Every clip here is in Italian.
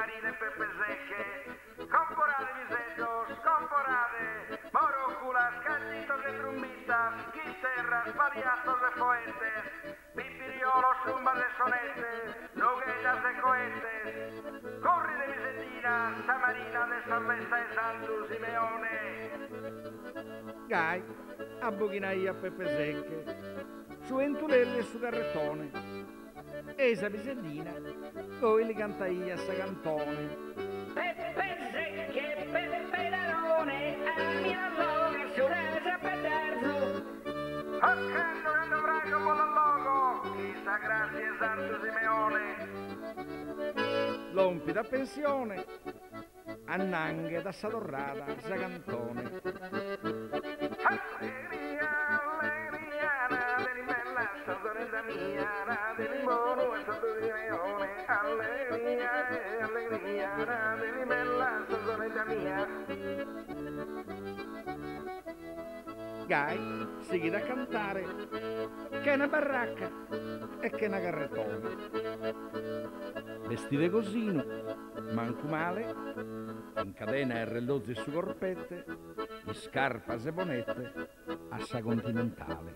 Marina e Peppe Secche, comporate miserio, scomporate, morocula, scalditos e trumbitas, chitarras, paliatos e foetes, pipiriolo, zumbas e sonetes, noguetas e cohetes, corri de Vicentina, Samarina de Sorvesta e Santo Simeone. Gai, a Bochinai a Peppe Secche, su Entulelli e su Carrettone. Esa Vicentina, poi li cantai a sa cantone. Peppe Secche, Peppe Larone, a mia loga su resa petardo. Accendo che dovrai con buon logo, chissà grazie Santo Simeone. Lompi da pensione, a Nanghe da sa torrata, sa cantone. Allegria, allegria, della bella sorella mia, del mono e Santo Simeone. Allegria, allegria, della bella sorella mia. Gai, sighi da cantare, che è una baracca e che è una carrettone. Vestite cosino, manco male, in cadena e relozzi su corpette, in scarpa e bonette, a sa continentale.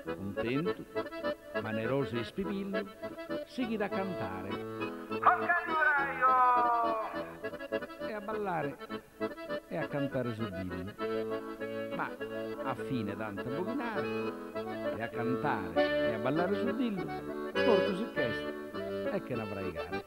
Contento, maneroso e spipillo, sighi da cantare Ok, Braio! e a ballare e a cantare su dillo. Ma a fine tanto bochinare e a cantare e a ballare su dillo, porto su chiesto e che ne avrai gare.